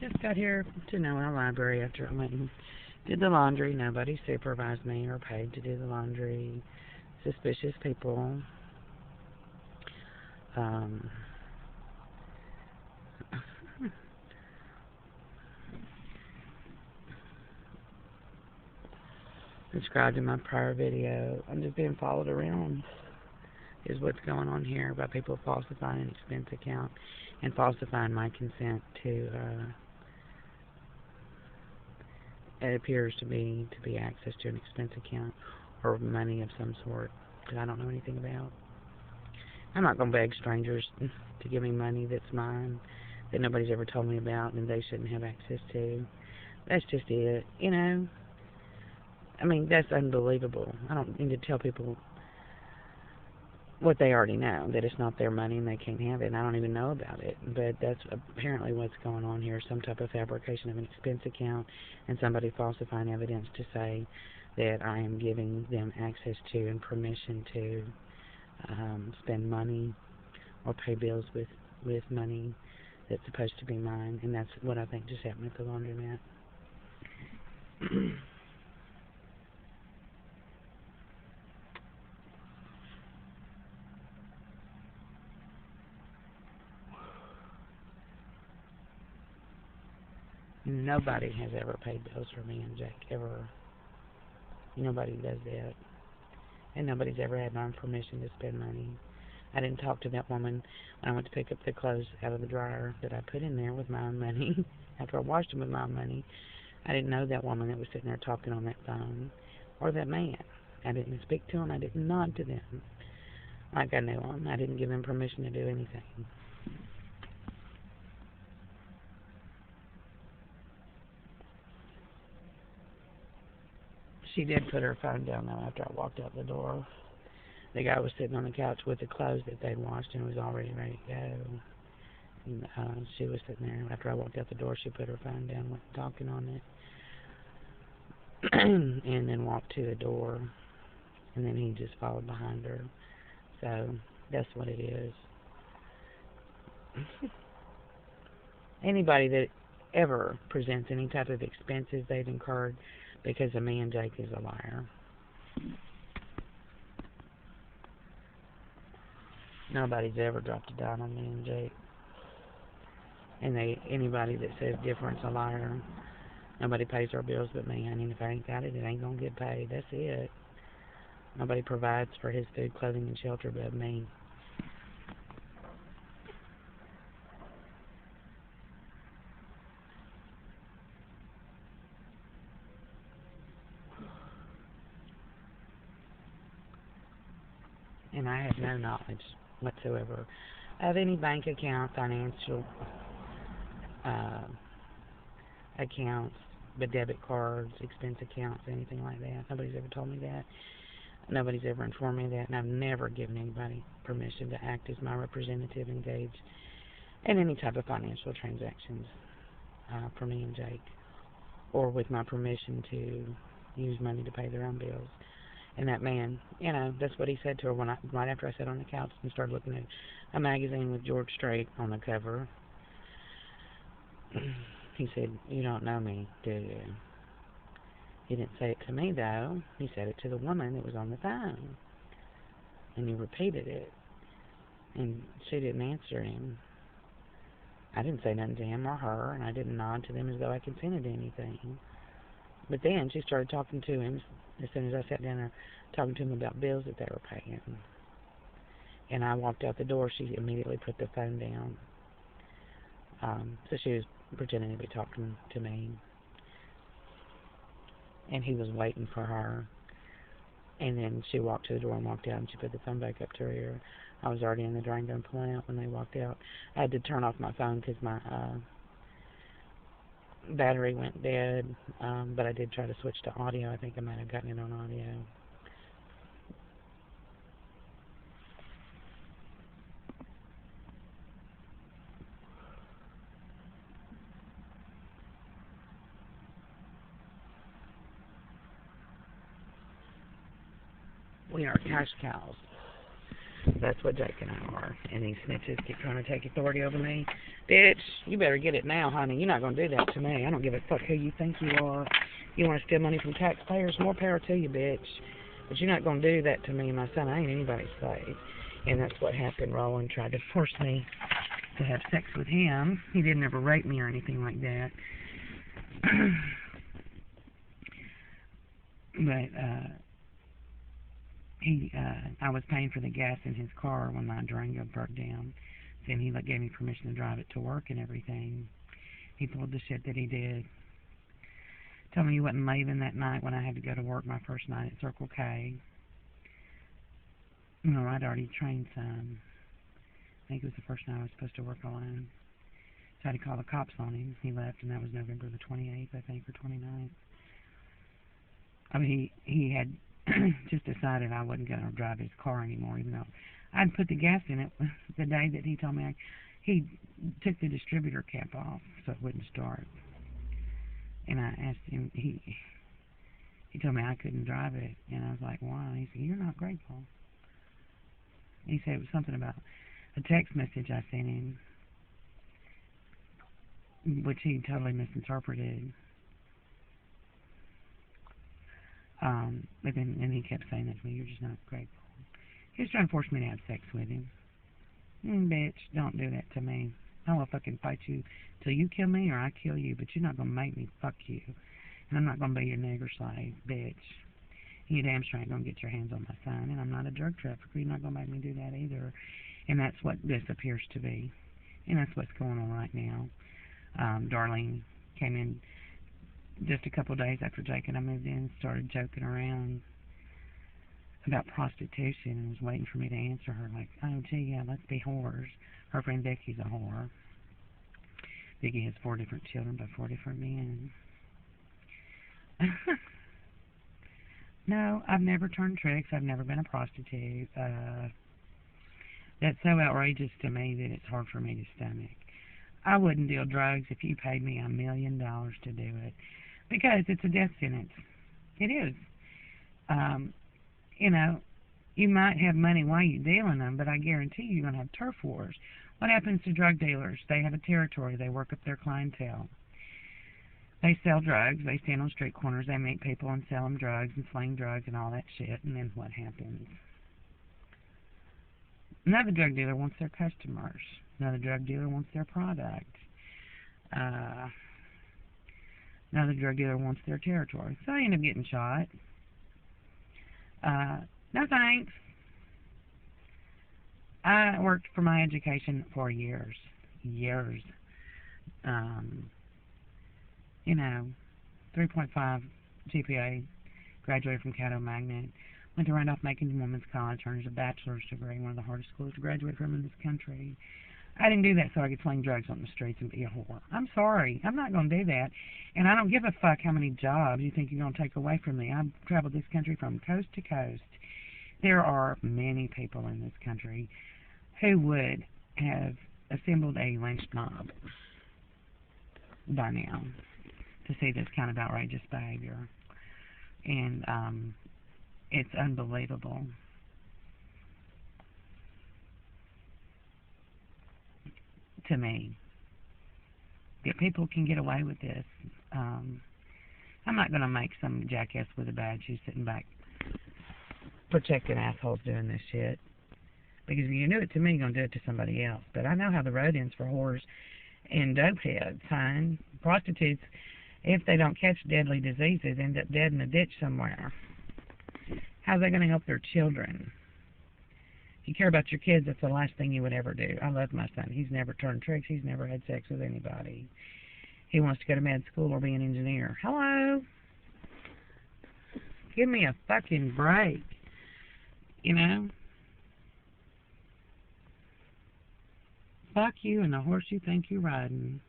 Just got here to Noel Library after I went and did the laundry. Nobody supervised me or paid to do the laundry. Suspicious people. Um, described in my prior video. I'm just being followed around. Is what's going on here by people falsifying an expense account and falsifying my consent to it appears to be access to an expense account or money of some sort that I don't know anything about. I'm not going to beg strangers to give me money that's mine, that nobody's ever told me about and they shouldn't have access to. That's just it, you know. I mean, that's unbelievable. I don't need to tell people what they already know, that it's not their money and they can't have it, and I don't even know about it. But that's apparently what's going on here, some type of fabrication of an expense account and somebody falsifying evidence to say that I am giving them access to and permission to spend money or pay bills with money that's supposed to be mine, and that's what I think just happened at the laundromat. Nobody has ever paid bills for me and Jake, ever. Nobody does that. And nobody's ever had my permission to spend money. I didn't talk to that woman when I went to pick up the clothes out of the dryer that I put in there with my own money after I washed them with my own money. I didn't know that woman that was sitting there talking on that phone or that man. I didn't speak to them. I didn't nod to them like I knew them. I didn't give them permission to do anything. She did put her phone down, though, after I walked out the door. The guy was sitting on the couch with the clothes that they'd washed and was already ready to go. And she was sitting there. After I walked out the door, she put her phone down, went talking on it, and then walked to the door. And then he just followed behind her. So that's what it is. Anybody that ever presents any type of expenses they've incurred because of me and Jake is a liar. Nobody's ever dropped a dime on me and Jake. And anybody that says different's a liar. Nobody pays our bills but me. I mean, if I ain't got it, it ain't gonna get paid. That's it. Nobody provides for his food, clothing, and shelter but me. And I have no knowledge whatsoever of any bank account, financial accounts, but debit cards, expense accounts, anything like that. Nobody's ever told me that. Nobody's ever informed me of that, and I've never given anybody permission to act as my representative, engaged in any type of financial transactions for me and Jake, or with my permission to use money to pay their own bills. And that man, you know, that's what he said to her right after I sat on the couch and started looking at a magazine with George Strait on the cover. He said, "You don't know me, do you?" He didn't say it to me, though. He said it to the woman that was on the phone. And he repeated it. And she didn't answer him. I didn't say nothing to him or her, and I didn't nod to them as though I consented to anything. But then she started talking to him as soon as I sat down there, talking to him about bills that they were paying. And I walked out the door, she immediately put the phone down. So she was pretending to be talking to me. And he was waiting for her. And then she walked to the door and walked out, and she put the phone back up to her ear. I was already in the drain gun pulling out when they walked out. I had to turn off my phone because my battery went dead, but I did try to switch to audio. I think I might have gotten it on audio. We are cash cows. That's what Jake and I are. And these snitches keep trying to take authority over me. Bitch, you better get it now, honey. You're not going to do that to me. I don't give a fuck who you think you are. You want to steal money from taxpayers? More power to you, bitch. But you're not going to do that to me and my son. I ain't anybody's slave. And that's what happened. Roland tried to force me to have sex with him. He didn't ever rape me or anything like that. But, I was paying for the gas in his car when my Durango broke down. And he gave me permission to drive it to work and everything. He pulled the shit that he did. Told me he wasn't leaving that night when I had to go to work my first night at Circle K. No, I'd already trained some. I think it was the first night I was supposed to work alone. So I had to call the cops on him. He left, and that was November the 28th, I think, or 29th. I mean, he had just decided I wasn't going to drive his car anymore, even though I'd put the gas in it the day that he told me he took the distributor cap off so it wouldn't start. And I asked him, he told me I couldn't drive it. And I was like, why? He said, you're not grateful. He said it was something about a text message I sent him, which he totally misinterpreted. But then he kept saying that to me, you're just not grateful. He was trying to force me to have sex with him. Bitch, don't do that to me. I will fucking fight you till you kill me or I kill you, but you're not going to make me fuck you. And I'm not going to be your nigger slave, bitch. You damn sure ain't going to get your hands on my son, and I'm not a drug trafficker. You're not going to make me do that either. And that's what this appears to be. And that's what's going on right now. Darlene came in just a couple of days after Jake and I moved in, started joking around about prostitution and was waiting for me to answer her like, oh, gee, yeah, let's be whores. Her friend Vicky's a whore. Vicky has 4 different children by 4 different men. No, I've never turned tricks. I've never been a prostitute. That's so outrageous to me that it's hard for me to stomach. I wouldn't deal drugs if you paid me $1 million to do it, because it's a death sentence. It is. You know, you might have money while you're dealing them, but I guarantee you're going to have turf wars. What happens to drug dealers? They have a territory. They work up their clientele. They sell drugs. They stand on street corners. They meet people and sell them drugs and sling drugs and all that shit. And then what happens? Another drug dealer wants their customers. Another drug dealer wants their product. Another drug dealer wants their territory. So I end up getting shot. No thanks. I worked for my education for years. Years. You know, 3.5 GPA, graduated from Cato Magnet, went to Randolph-Macon Women's College, earned a bachelor's degree, one of the hardest schools to graduate from in this country. I didn't do that so I could sling drugs on the streets and be a whore. I'm sorry. I'm not going to do that. And I don't give a fuck how many jobs you think you're going to take away from me. I've traveled this country from coast to coast. There are many people in this country who would have assembled a lynch mob by now to see this kind of outrageous behavior. And it's unbelievable. To me, that people can get away with this. I'm not going to make some jackass with a badge who's sitting back protecting assholes doing this shit. Because if you do it to me, you're going to do it to somebody else. But I know how the road ends for whores and dopeheads, fine. Prostitutes, if they don't catch deadly diseases, end up dead in a ditch somewhere. How's that going to help their children? If you care about your kids, that's the last thing you would ever do. I love my son. He's never turned tricks. He's never had sex with anybody. He wants to go to med school or be an engineer. Hello? Give me a fucking break. You know? Fuck you and the horse you think you're riding.